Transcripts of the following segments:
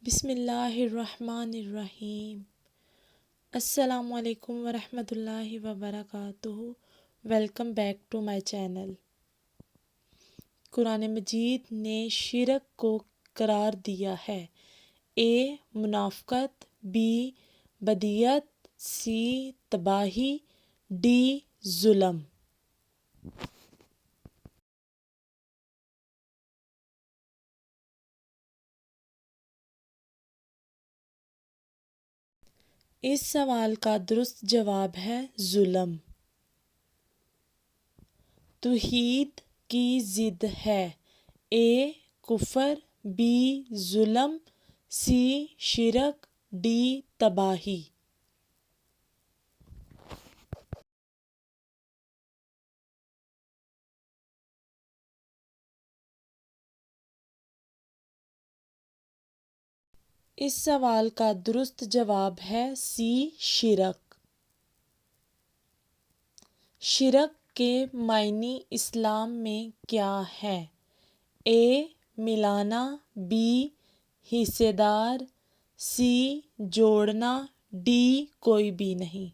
بسم اللہ الرحمن الرحیم۔ السلام علیکم ورحمۃ اللہ وبرکاتہ۔ Welcome back to my channel. قرآن مجید نے شرک کو قرار دیا ہے: اے منافقت، بی بدعت، سی تباہی، ڈی ظلم۔ اس سوال کا درست جواب ہے ظلم۔ توحید کی ضد ہے: اے کفر، بی ظلم، سی شرک، ڈی تباہی۔ اس سوال کا درست جواب ہے سی شرک۔ شرک کے معنی اسلام میں کیا ہیں؟ اے ملانا، بی حصے دار، سی جوڑنا، ڈی کوئی بھی نہیں۔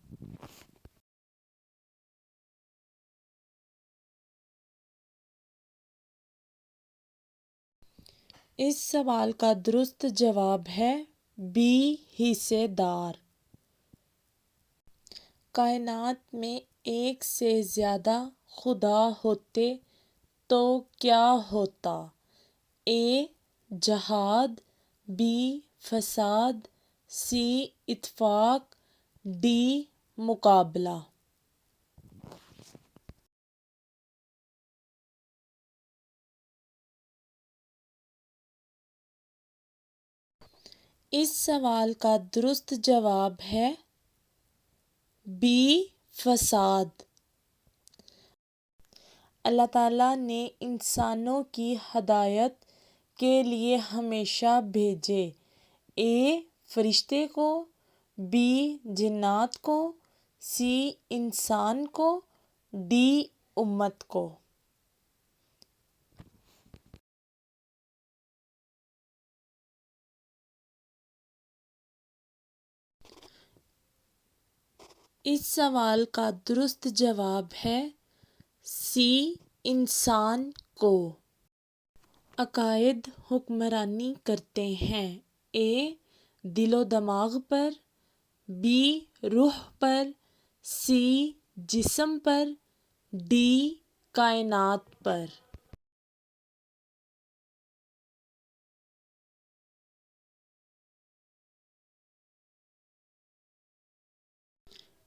اس سوال کا درست جواب ہے بی حصے دار۔ کائنات میں ایک سے زیادہ خدا ہوتے تو کیا ہوتا؟ اے جہاد، بی فساد، سی اتفاق، ڈی مقابلہ۔ اس سوال کا درست جواب ہے بی فساد۔ اللہ تعالیٰ نے انسانوں کی ہدایت کے لیے ہمیشہ بھیجے: اے فرشتے کو، بی جنات کو، سی انسان کو، ڈی امت کو۔ اس سوال کا درست جواب ہے سی انسان کو۔ عقائد حکمرانی کرتے ہیں: اے دل و دماغ پر، بی روح پر، سی جسم پر، ڈی کائنات پر۔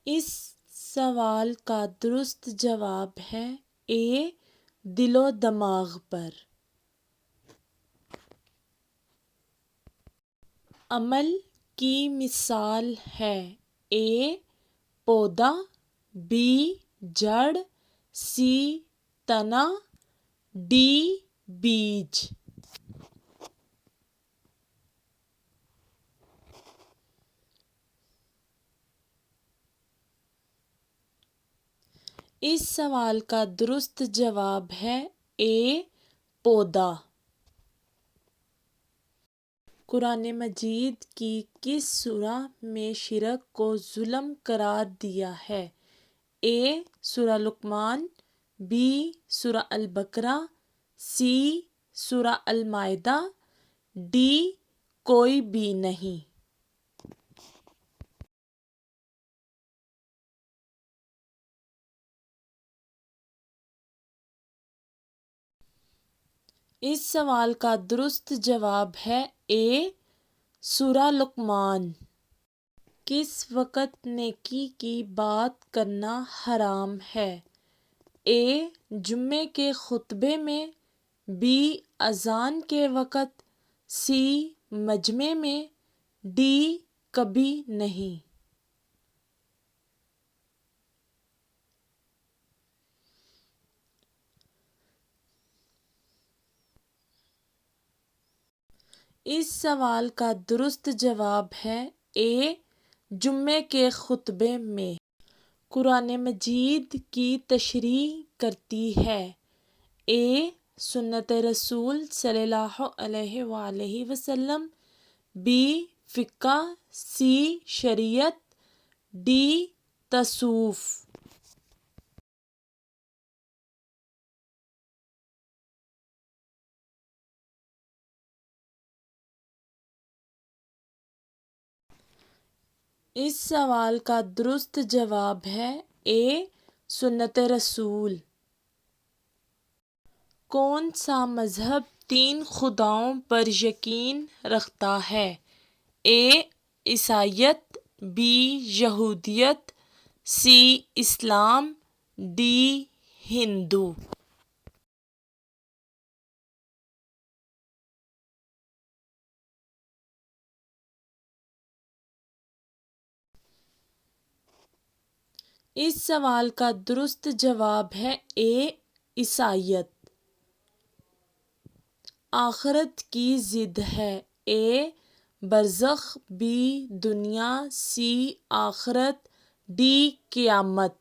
اس سوال کا درست جواب ہے اے دل و دماغ پر۔ عمل کی مثال ہے: اے پودا، بی جڑ، سی تنا، ڈی بیج۔ اس سوال کا درست جواب ہے اے پودا۔ قرآن مجید کی کس سورہ میں شرک کو ظلم قرار دیا ہے؟ اے سورہ لقمان، بی سورہ البقرہ، سی سورہ المائدہ، ڈی کوئی بھی نہیں۔ اس سوال کا درست جواب ہے اے سورہ لقمان۔ کس وقت نیکی کی بات کرنا حرام ہے؟ اے جمعے کے خطبے میں، بی اذان کے وقت، سی مجمع میں، ڈی کبھی نہیں۔ اس سوال کا درست جواب ہے اے جمعے کے خطبے میں۔ قرآن مجید کی تشریح کرتی ہے: اے سنت رسول صلی اللہ علیہ وآلہ وسلم، بی فقہ، سی شریعت، ڈی تصوف۔ اس سوال کا درست جواب ہے اے سنت رسول۔ کون سا مذہب 3 خداؤں پر یقین رکھتا ہے؟ اے عیسائیت، بی یہودیت، سی اسلام، ڈی ہندو۔ اس سوال کا درست جواب ہے اے عیسائیت۔ آخرت کی ضد ہے، اے برزخ، بی دنیا، سی آخرت، ڈی قیامت۔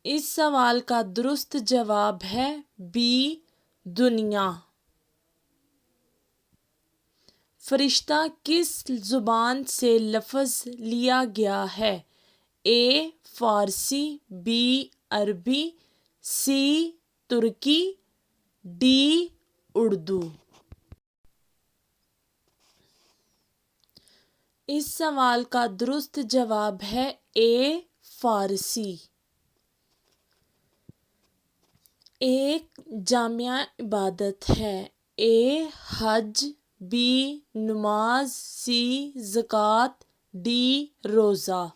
اس سوال کا درست جواب ہے بی دنیا۔ فرشتہ کس زبان سے لفظ لیا گیا ہے؟ اے فارسی، بی عربی، سی ترکی، ڈی اردو۔ اس سوال کا درست جواب ہے اے فارسی۔ ایک جامع عبادت ہے، اے حج، بی نماز، سی زکوٰۃ، ڈی روزہ۔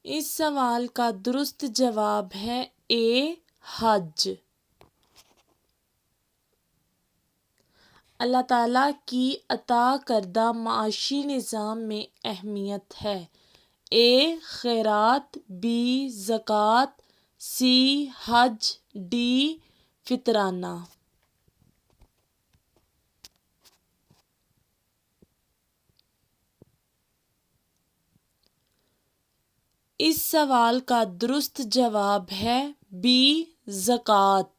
اس سوال کا درست جواب ہے اے حج۔ اللہ تعالیٰ کی عطا کردہ معاشی نظام میں اہمیت ہے، اے خیرات، بی زکوٰۃ، سی حج، ڈی فطرانہ۔ اس سوال کا درست جواب ہے بی زکوٰۃ۔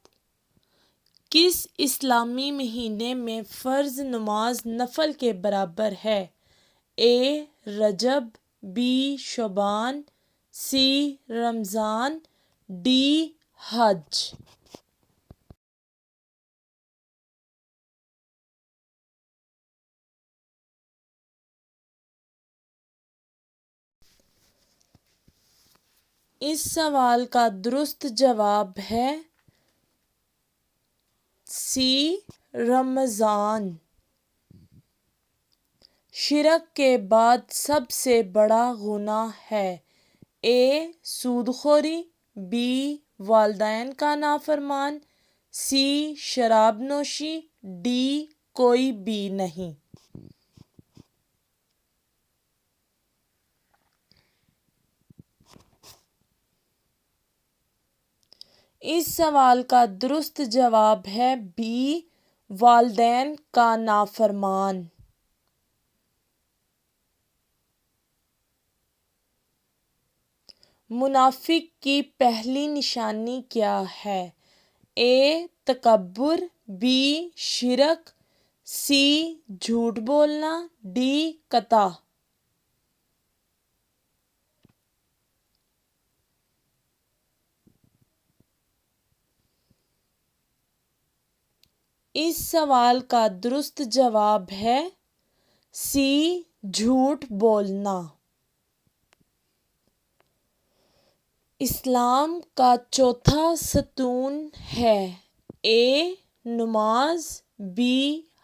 کس اسلامی مہینے میں فرض نماز نفل کے برابر ہے؟ اے رجب، be Shaban, C Ramzan, D حج۔ اس سوال کا درست جواب ہے سی رمضان۔ شرک کے بعد سب سے بڑا گناہ ہے، اے سود خوری، بی والدین کا نافرمان، سی شراب نوشی، ڈی کوئی بھی نہیں۔ اس سوال کا درست جواب ہے بی والدین کا نافرمان۔ منافق کی پہلی نشانی کیا ہے؟ اے تکبر، بی شرک، سی جھوٹ بولنا، ڈی قطع۔ اس سوال کا درست جواب ہے سی جھوٹ بولنا۔ اسلام کا چوتھا ستون ہے، اے نماز، بی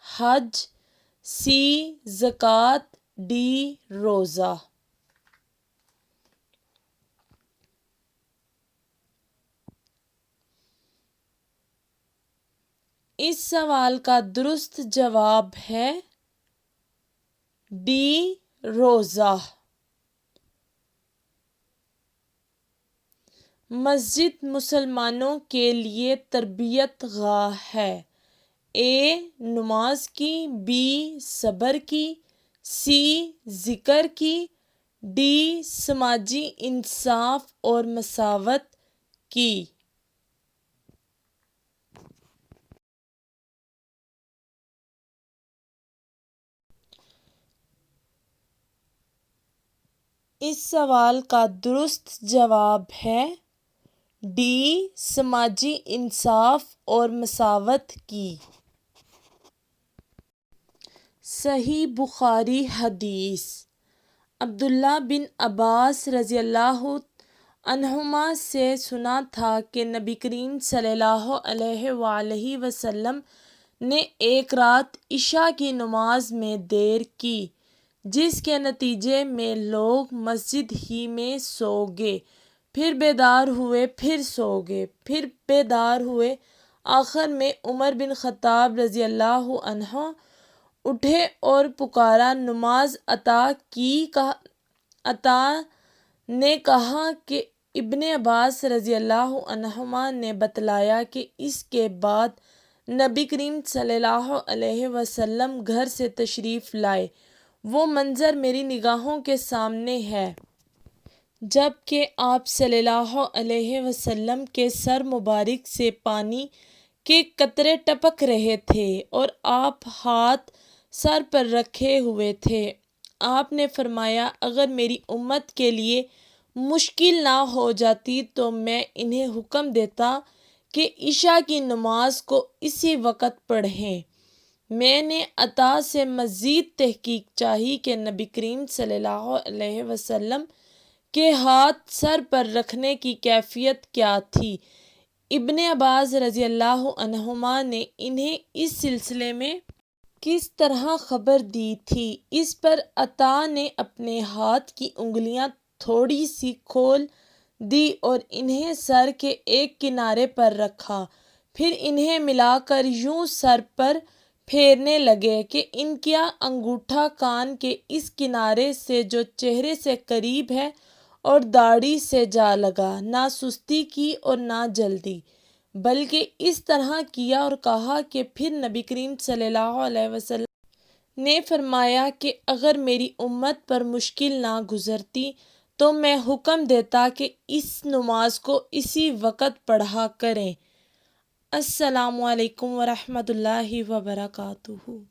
حج، سی زکوٰۃ، ڈی روزہ۔ اس سوال کا درست جواب ہے ڈی روزہ۔ مسجد مسلمانوں کے لیے تربیت گاہ ہے، اے نماز کی، بی صبر کی، سی ذکر کی، ڈی سماجی انصاف اور مساوات کی۔ اس سوال کا درست جواب ہے ڈی سماجی انصاف اور مساوات کی۔ صحیح بخاری حدیث۔ عبداللہ بن عباس رضی اللہ عنہما سے سنا تھا کہ نبی کریم صلی اللہ علیہ وآلہ وسلم نے ایک رات عشاء کی نماز میں دیر کی، جس کے نتیجے میں لوگ مسجد ہی میں سو گئے، پھر بیدار ہوئے، پھر سو گئے، پھر بیدار ہوئے۔ آخر میں عمر بن خطاب رضی اللہ عنہ اٹھے اور پکارا، نماز عطا کی۔ عطا نے کہا کہ ابن عباس رضی اللہ عنہما نے بتلایا کہ اس کے بعد نبی کریم صلی اللہ علیہ وسلم گھر سے تشریف لائے۔ وہ منظر میری نگاہوں کے سامنے ہے جب کہ آپ صلی اللہ علیہ وسلم کے سر مبارک سے پانی کے قطرے ٹپک رہے تھے اور آپ ہاتھ سر پر رکھے ہوئے تھے۔ آپ نے فرمایا، اگر میری امت کے لیے مشکل نہ ہو جاتی تو میں انہیں حکم دیتا کہ عشاء کی نماز کو اسی وقت پڑھیں۔ میں نے عطا سے مزید تحقیق چاہی کہ نبی کریم صلی اللہ علیہ وسلم کے ہاتھ سر پر رکھنے کی کیفیت کیا تھی۔ ابن عباس رضی اللہ عنہما نے انہیں اس سلسلے میں کس طرح خبر دی تھی؟ اس پر عطا نے اپنے ہاتھ کی انگلیاں تھوڑی سی کھول دی اور انہیں سر کے ایک کنارے پر رکھا، پھر انہیں ملا کر یوں سر پر پھیرنے لگے کہ ان کا انگوٹھا کان کے اس کنارے سے جو چہرے سے قریب ہے اور داڑھی سے جا لگا۔ نہ سستی کی اور نہ جلدی، بلکہ اس طرح کیا اور کہا کہ پھر نبی کریم صلی اللہ علیہ وسلم نے فرمایا کہ اگر میری امت پر مشکل نہ گزرتی تو میں حکم دیتا کہ اس نماز کو اسی وقت پڑھا کریں۔ السلام علیکم ورحمۃ اللہ وبرکاتہ۔